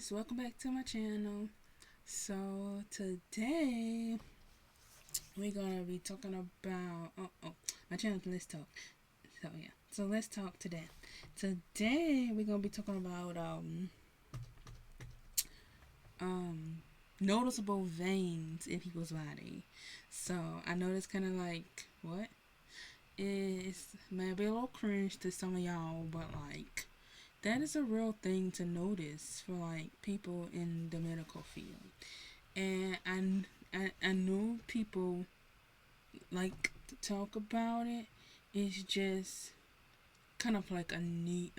guys, welcome back to my channel. So today we're gonna be talking about my channel's Let's Talk. So let's talk today. Today we're gonna be talking about noticeable veins in people's body. So I know it's kind of like what it's maybe a little cringe to some of y'all, but like that is a real thing to notice for like people in the medical field. And I know people like to talk about it. It's just kind of like a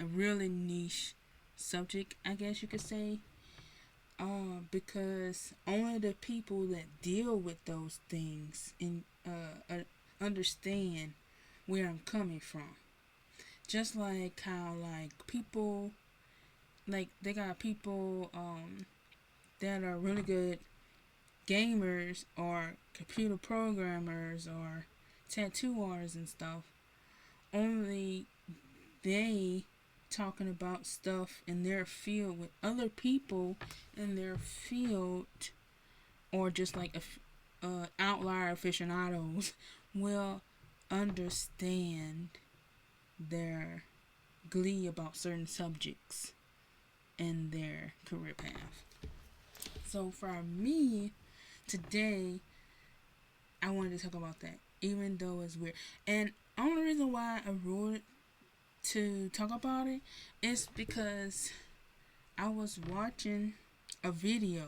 really niche subject, I guess you could say. Because only the people that deal with those things and understand where I'm coming from. Just like how like people like they got people that are really good gamers or computer programmers or tattoo artists and stuff. Only they talking about stuff in their field with other people in their field, or just like outlier aficionados will understand their glee about certain subjects in their career path. So for me today, I wanted to talk about that, even though it's weird. And only reason why I wrote to talk about it is because I was watching a video.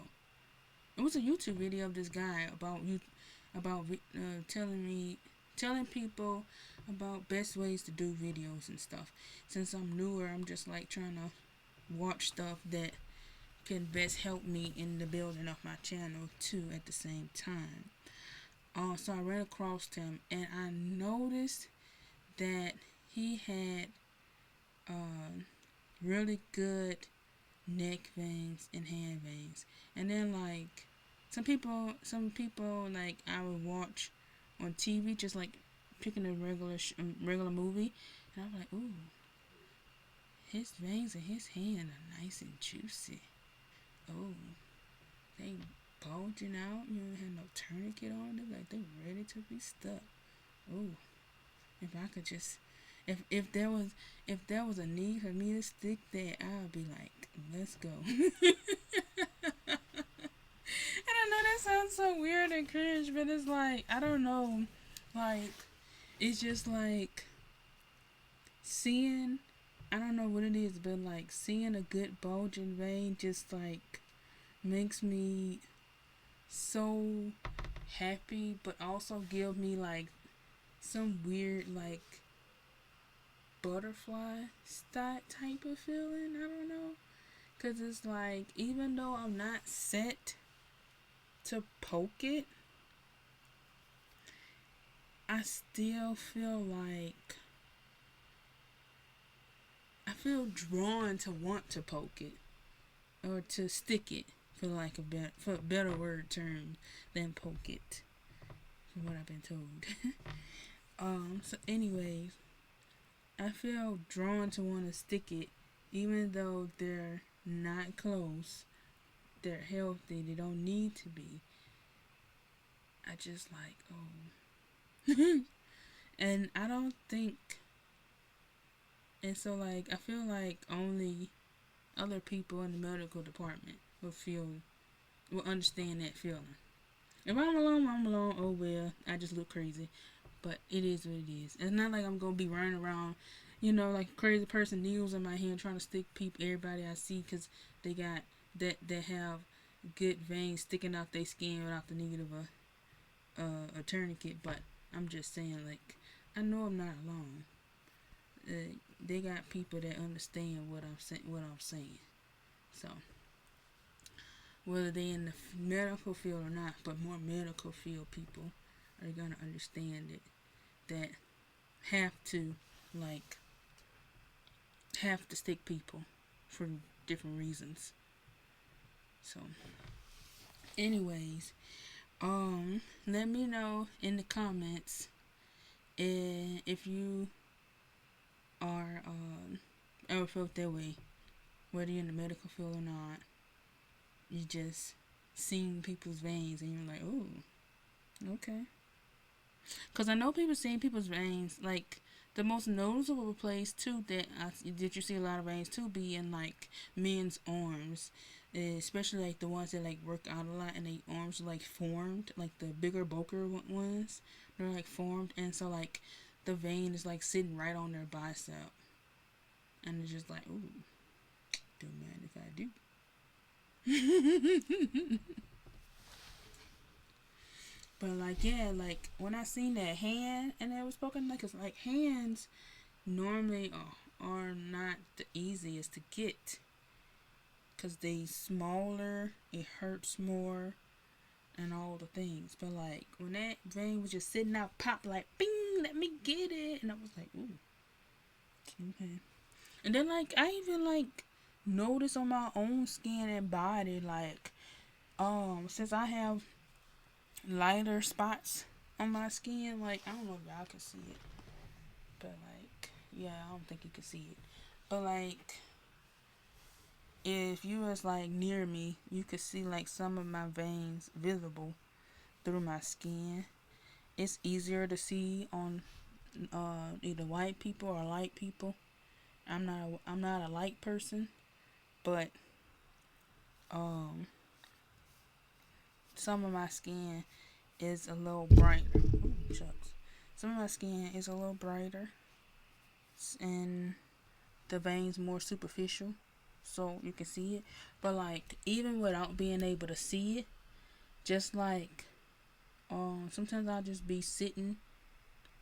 It was a YouTube video of this guy telling people about best ways to do videos and stuff. Since I'm newer, I'm just like trying to watch stuff that can best help me in the building of my channel too at the same time. So I ran across him and I noticed that he had really good neck veins and hand veins. And then like some people like I would watch on TV, just like picking a regular movie, and I'm like, ooh, his veins and his hand are nice and juicy. Oh, they bulging out. You don't have no tourniquet on. They like they ready to be stuck. Oh, if I could just, if there was a need for me to stick that, I'd be like, let's go. And I know that sounds so weird and cringe, but it's like I don't know, like it's just like seeing. I don't know what it is, but like seeing a good bulging vein just like makes me so happy, but also give me like some weird like butterfly type of feeling. I don't know, cause it's like even though I'm not set to poke it, I still feel like I feel drawn to want to poke it or to stick it, for a better word term than poke it, from what I've been told. So anyways, I feel drawn to want to stick it, even though they're not close. They're healthy. They don't need to be. I just like, oh. And I don't think. And so, like, I feel like only other people in the medical department will understand that feeling. If I'm alone, I'm alone. Oh well, I just look crazy. But it is what it is. It's not like I'm gonna be running around, like a crazy person, needles in my hand, trying to stick everybody I see, because they got that have good veins sticking out their skin without the need of a tourniquet. But I'm just saying, like, I know I'm not alone. They got people that understand what I'm saying. So whether they in the medical field or not, but more medical field people are gonna understand it, that have to like have to stick people for different reasons. So anyways, let me know in the comments if you are ever felt that way, whether you're in the medical field or not. You just seen people's veins and you're like, oh, okay. Because I know people seeing people's veins, like, the most noticeable place too that you see a lot of veins too be in like men's arms, especially like the ones that like work out a lot and their arms are like formed, like the bigger, bulkier ones. They're like formed, and so like the vein is like sitting right on their bicep, and it's just like, ooh, don't mind if I do. But like, yeah, like when I seen that hand and it was spoken, like, it's like hands normally are not the easiest to get because they smaller, it hurts more, and all the things. But like when that vein was just sitting out, pop, like, bing, let me get it, and I was like, ooh, okay. And then like I even like notice on my own skin and body, like, since I have lighter spots on my skin, like, I don't know if y'all can see it, but like, yeah, I don't think you can see it, but like, if you was like near me, you could see like some of my veins visible through my skin. It's easier to see on either white people or light people. I'm not a light person, but um some of my skin is a little brighter. Ooh, shucks. Some of my skin is a little brighter, and the veins more superficial, so you can see it. But like even without being able to see it, just like sometimes I'll just be sitting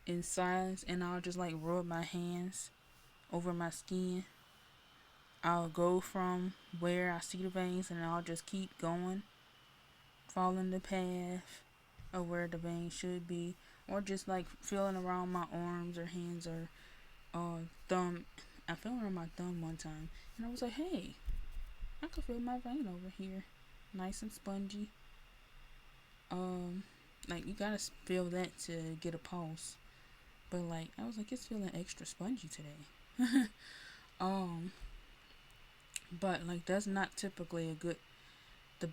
in silence and I'll just like rub my hands over my skin. I'll go from where I see the veins and I'll just keep going, following the path of where the veins should be, or just like feeling around my arms or hands or thumb. I felt around my thumb one time and I was like, hey, I can feel my vein over here, nice and spongy. Um, like you gotta feel that to get a pulse. But like I was like, it's feeling extra spongy today. um, but like that's not typically a good the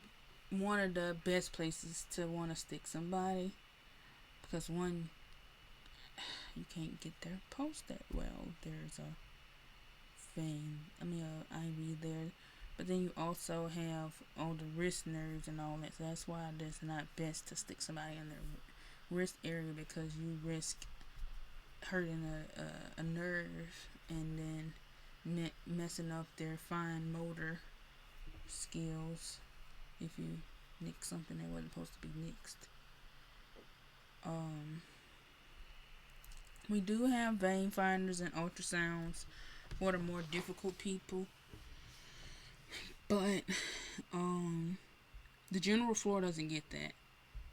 one of the best places to want to stick somebody, because one, you can't get their pulse that well. There's a vein, I mean a IV there, but then you also have all the wrist nerves and all that. So that's why it's not best to stick somebody in their wrist area, because you risk hurting a nerve and then messing up their fine motor skills if you nick something that wasn't supposed to be nixed. Um, we do have vein finders and ultrasounds for the more difficult people, but the general floor doesn't get that.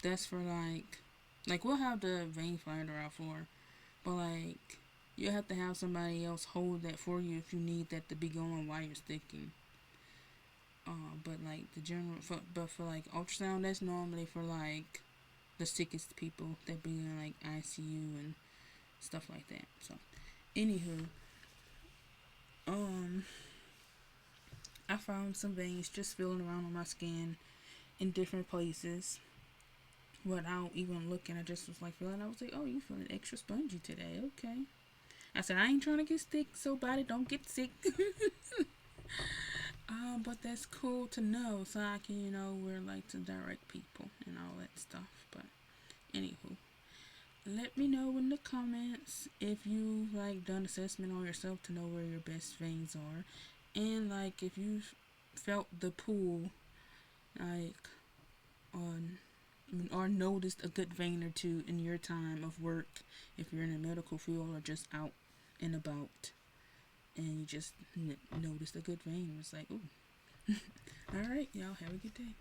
That's for like we'll have the vein finder out for, but like you have to have somebody else hold that for you if you need that to be going while you're sticking. But like but for like ultrasound, that's normally for like the sickest people that be in like ICU and stuff like that. So, anywho, um, I found some veins just feeling around on my skin in different places without even looking. I just was like feeling. I was like, oh, you feeling extra spongy today? Okay. I said I ain't trying to get sick, so body don't get sick. But that's cool to know, so I can, where like to direct people and all that stuff. But anywho, let me know in the comments if you like done assessment on yourself to know where your best veins are, and like if you felt the pull, like on or noticed a good vein or two in your time of work, if you're in the medical field or just out and about, and you just noticed a good vein. It's like, ooh. All right, y'all have a good day.